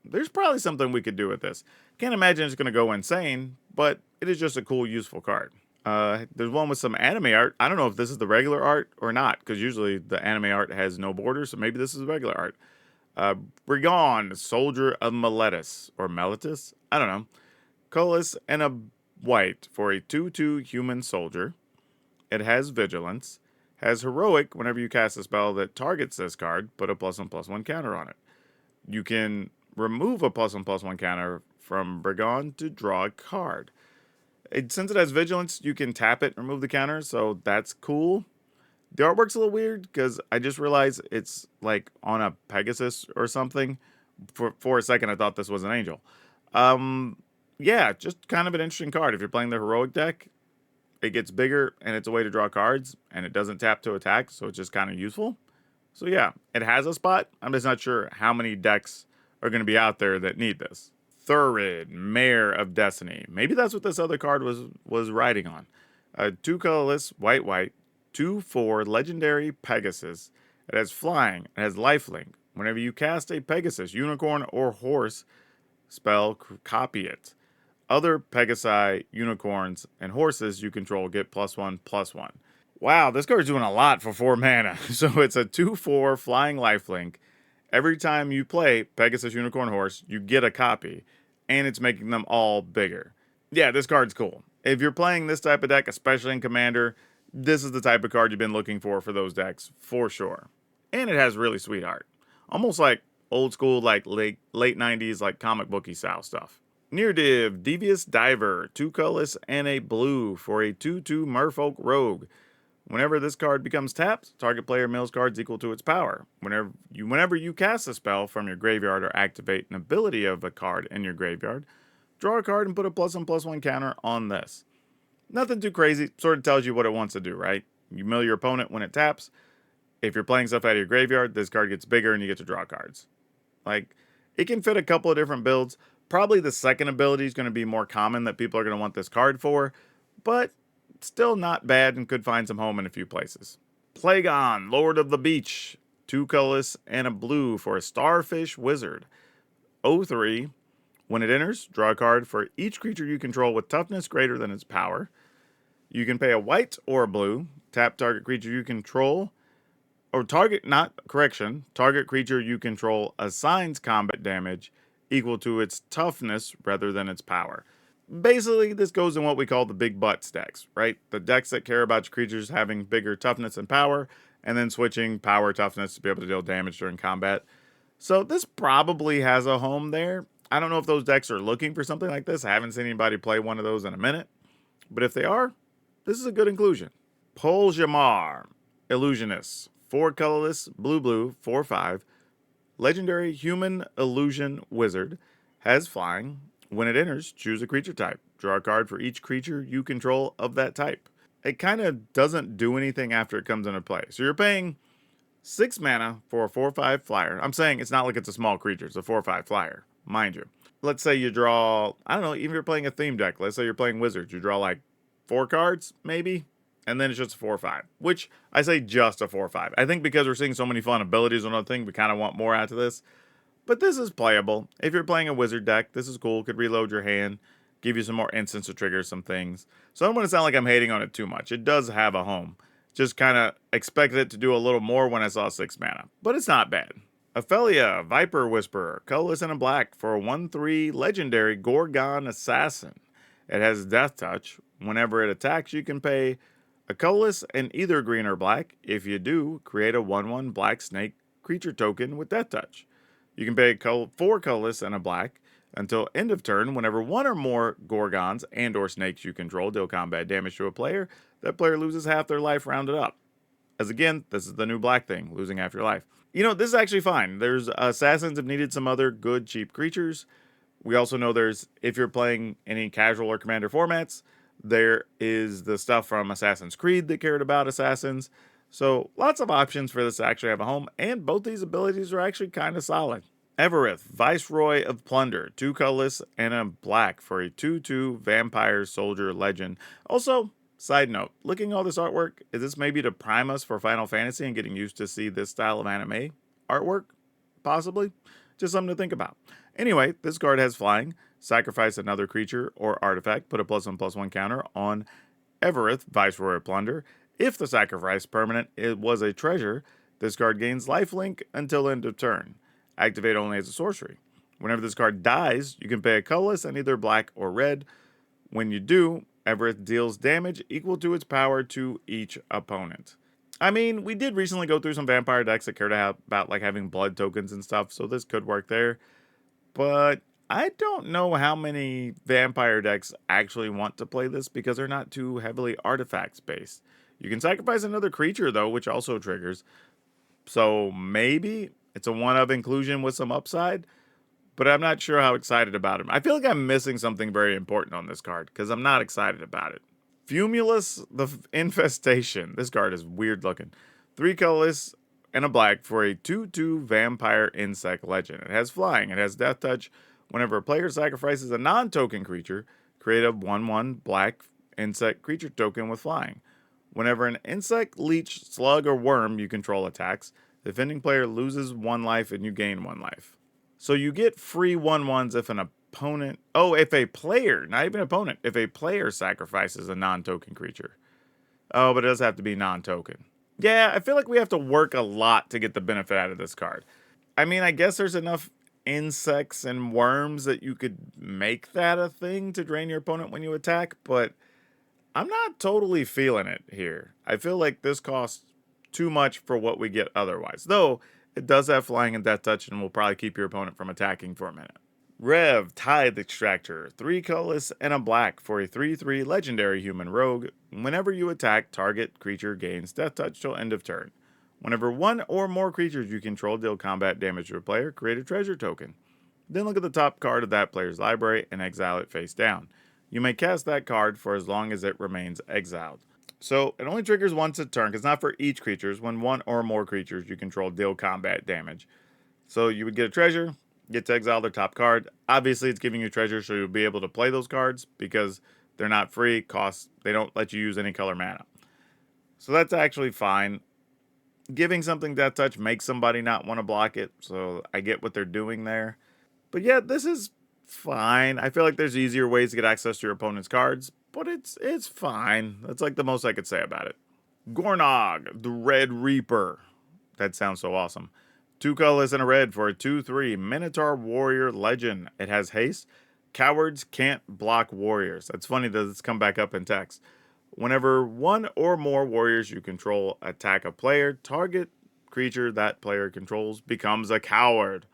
there's probably something we could do with this. Can't imagine it's going to go insane, but it is just a cool, useful card. There's one with some anime art. I don't know if this is the regular art or not, because usually the anime art has no borders, so maybe this is regular art. Brigand, Soldier of Meletis, or Meletis? I don't know. Colorless and a white for a 2/2 human soldier. It has vigilance. Has heroic whenever you cast a spell that targets this card, put a +1/+1 counter on it. You can remove a +1/+1 counter from Brigand to draw a card. Since it has vigilance, you can tap it and remove the counter, so that's cool. The artwork's a little weird because I just realized it's like on a Pegasus or something. For a second, I thought this was an angel. Yeah, just kind of an interesting card. If you're playing the heroic deck, it gets bigger and it's a way to draw cards and it doesn't tap to attack, so it's just kind of useful. So yeah, it has a spot. I'm just not sure how many decks are going to be out there that need this. Thurid, Mare of Destiny. Maybe that's what this other card was riding on. 2 colorless, white, white, 2/4 legendary Pegasus. It has flying. It has lifelink. Whenever you cast a Pegasus, unicorn, or horse spell, copy it. Other Pegasi, unicorns, and horses you control get +1/+1. Wow, this card's doing a lot for 4 mana. So it's a 2/4 flying lifelink. Every time you play Pegasus, unicorn, horse, you get a copy. And it's making them all bigger. Yeah, this card's cool. If you're playing this type of deck, especially in Commander, this is the type of card you've been looking for those decks, for sure. And it has really sweet art. Almost like old school, like late 90s, like comic booky style stuff. Near div, Devious Diver, 2 colorless and a blue for a 2/2 Merfolk Rogue. Whenever this card becomes tapped, target player mills cards equal to its power. Whenever you cast a spell from your graveyard or activate an ability of a card in your graveyard, draw a card and put a +1/+1 counter on this. Nothing too crazy, sort of tells you what it wants to do, right? You mill your opponent when it taps. If you're playing stuff out of your graveyard, this card gets bigger and you get to draw cards. Like, it can fit a couple of different builds. Probably the second ability is going to be more common that people are going to want this card for, but still not bad and could find some home in a few places. Plagon, Lord of the Beach, 2 colorless and a blue for a Starfish Wizard. 0/3. When it enters, draw a card for each creature you control with toughness greater than its power. You can pay a white or a blue, tap target creature you control, or target creature you control assigns combat damage equal to its toughness rather than its power. Basically, this goes in what we call the big butts decks, right? The decks that care about your creatures having bigger toughness and power, and then switching power toughness to be able to deal damage during combat. So this probably has a home there. I don't know if those decks are looking for something like this. I haven't seen anybody play one of those in a minute. But if they are, this is a good inclusion. Poljamar, Illusionist, 4 colorless, blue, 4/5. Legendary Human Illusion Wizard. Has flying. When it enters, choose a creature type. Draw a card for each creature you control of that type. It kind of doesn't do anything after it comes into play. So you're paying 6 mana for a 4/5 flyer. I'm saying it's not like it's a small creature. It's a 4/5 flyer, mind you. Let's say you draw, I don't know, even if you're playing a theme deck. Let's say you're playing Wizards. You draw like 4 cards, maybe, and then it's just a 4/5, which I say just a 4/5. I think because we're seeing so many fun abilities on other thing, we kind of want more out of this. But this is playable. If you're playing a Wizard deck, this is cool. Could reload your hand, give you some more instants to trigger some things. So I don't want to sound like I'm hating on it too much. It does have a home. Just kind of expected it to do a little more when I saw 6 mana, but it's not bad. Ophelia, Viper Whisperer, colorless and a black for a 1/3 legendary Gorgon Assassin. It has Death Touch. Whenever it attacks, you can pay a colorless and either green or black. If you do, create a 1/1 black snake creature token with Death Touch. You can pay 4 colorless and a black until end of turn. Whenever one or more Gorgons and or snakes you control deal combat damage to a player, that player loses half their life rounded up. As again, this is the new black thing, losing half your life. You know, this is actually fine. There's assassins have needed some other good cheap creatures. We also know if you're playing any casual or commander formats, there is the stuff from Assassin's Creed that cared about assassins. So lots of options for this to actually have a home, and both these abilities are actually kind of solid. Evereth, Viceroy of Plunder, 2 colorless and a black for a 2/2 Vampire Soldier Legend. Also, side note, looking at all this artwork, is this maybe to prime us for Final Fantasy and getting used to see this style of anime artwork? Possibly. Just something to think about. Anyway, this card has flying. Sacrifice another creature or artifact. Put a +1/+1 counter on Evereth, Viceroy of Plunder. If the sacrifice permanent was a treasure, this card gains lifelink until end of turn. Activate only as a sorcery. Whenever this card dies, you can pay a colorless and either black or red. When you do, Evereth deals damage equal to its power to each opponent. I mean, we did recently go through some vampire decks that cared about like having blood tokens and stuff, so this could work there. But I don't know how many vampire decks actually want to play this because they're not too heavily artifacts based. You can sacrifice another creature though, which also triggers. So maybe it's a one-of inclusion with some upside, but I'm not sure how excited about it. I feel like I'm missing something very important on this card because I'm not excited about it. Fumulus the Infestation. This card is weird looking. 3 colorless and a black for a 2/2 Vampire Insect Legend. It has flying. It has Death Touch. Whenever a player sacrifices a non-token creature, create a 1/1 black insect creature token with flying. Whenever an insect, leech, slug, or worm you control attacks, the defending player loses 1 life and you gain 1 life. So you get free 1/1s if an opponent... Oh, if a player, not even opponent, if a player sacrifices a non-token creature. Oh, but it does have to be non-token. Yeah, I feel like we have to work a lot to get the benefit out of this card. I mean, I guess there's enough insects and worms that you could make that a thing to drain your opponent when you attack, but I'm not totally feeling it here. I feel like this costs too much for what we get otherwise. Though, it does have flying and death touch and will probably keep your opponent from attacking for a minute. Rev, Tithe Extractor, 3 colorless and a black for a 3/3 legendary human rogue. Whenever you attack, target creature gains death touch till end of turn. Whenever one or more creatures you control deal combat damage to a player, create a treasure token. Then look at the top card of that player's library and exile it face down. You may cast that card for as long as it remains exiled. So it only triggers once a turn, because not for each creature, when one or more creatures you control deal combat damage. So you would get a treasure, get to exile their top card. Obviously, it's giving you treasure, so you'll be able to play those cards because they're not free. They don't let you use any color mana. So that's actually fine. Giving something death touch makes somebody not want to block it, so I get what they're doing there. But yeah, this is fine. I feel like there's easier ways to get access to your opponent's cards, but it's fine. That's like the most I could say about it. Gornog, the Red Reaper. That sounds so awesome. 2 colorless and a red for a 2/3 Minotaur Warrior Legend. It has haste. Cowards can't block warriors. That's funny that it's come back up in text. Whenever one or more warriors you control attack a player, target creature that player controls becomes a coward.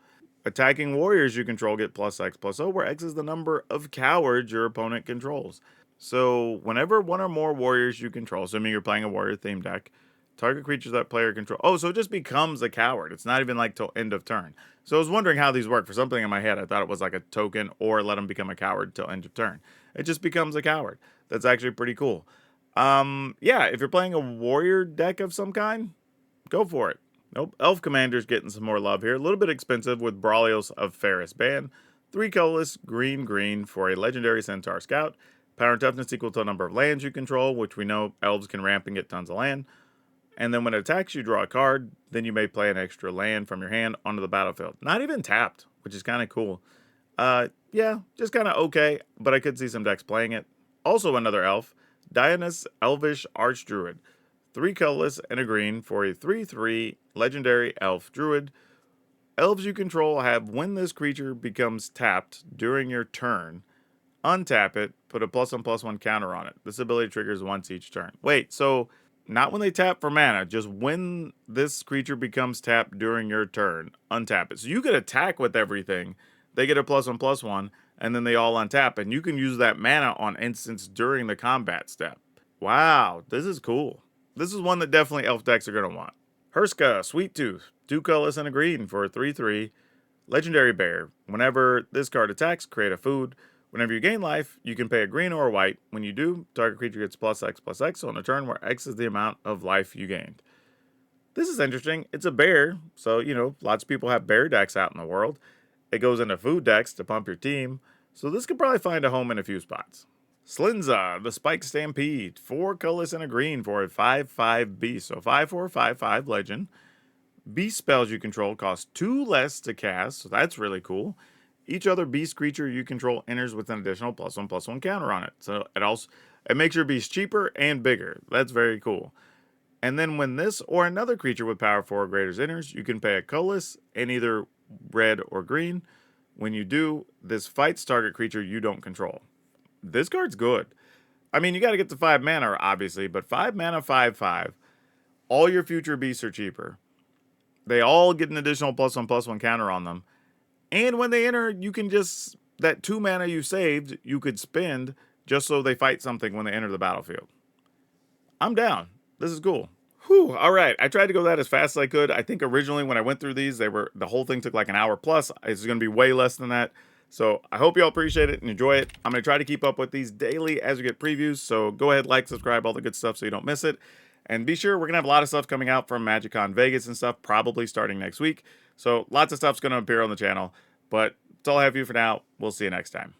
Attacking warriors you control get +X/+0, where X is the number of cowards your opponent controls. So whenever one or more warriors you control, assuming you're playing a warrior themed deck, target creatures that player control. Oh, so it just becomes a coward. It's not even like till end of turn. So I was wondering how these work. For something in my head, I thought it was like a token or let them become a coward till end of turn. It just becomes a coward. That's actually pretty cool. Yeah, if you're playing a warrior deck of some kind, go for it. Nope, Elf Commander's getting some more love here. A little bit expensive with Brawlios of Ferris Ban. 3 colorless, green for a legendary Centaur Scout. Power and toughness equal to the number of lands you control, which we know elves can ramp and get tons of land. And then when it attacks, you draw a card. Then you may play an extra land from your hand onto the battlefield. Not even tapped, which is kind of cool. Yeah, just kind of okay, but I could see some decks playing it. Also another elf, Dionysus Elvish Archdruid. 3 colorless and a green for a 3/3 legendary elf druid. Elves you control have, when this creature becomes tapped during your turn, untap it, put a +1/+1 counter on it. This ability triggers once each turn. Wait, so not when they tap for mana, just when this creature becomes tapped during your turn, untap it. So you could attack with everything, they get a +1/+1, and then they all untap, and you can use that mana on instance during the combat step. Wow, this is cool. This is one that definitely elf decks are going to want. Herska, Sweet Tooth, 2 colorless and a green for a 3/3 legendary bear. Whenever this card attacks, create a food. Whenever you gain life, you can pay a green or a white. When you do, target creature gets +X/+X on a turn where X is the amount of life you gained. This is interesting. It's a bear, so, lots of people have bear decks out in the world. It goes into food decks to pump your team, so this could probably find a home in a few spots. Slinza, the Spike Stampede, 4 colorless and a green for a 5/5 beast, so 5/4/5/5 legend. Beast spells you control cost 2 less to cast, so that's really cool. Each other beast creature you control enters with an additional +1/+1 counter on it. So it makes your beast cheaper and bigger. That's very cool. And then when this or another creature with power 4 or greater enters, you can pay a colorless and either red or green. When you do, this fights target creature you don't control. This card's good. I mean, you got to get to 5 mana, obviously, but 5 mana, 5/5. All your future beasts are cheaper. They all get an additional +1/+1 counter on them. And when they enter, you can just, that 2 mana you saved, you could spend just so they fight something when they enter the battlefield. I'm down. This is cool. Whew, all right. I tried to go that as fast as I could. I think originally when I went through these, the whole thing took like an hour plus. It's going to be way less than that. So I hope you all appreciate it and enjoy it. I'm going to try to keep up with these daily as we get previews. So go ahead, like, subscribe, all the good stuff so you don't miss it. And be sure, we're going to have a lot of stuff coming out from MagicCon Vegas and stuff, probably starting next week. So lots of stuff's going to appear on the channel. But that's all I have for you for now. We'll see you next time.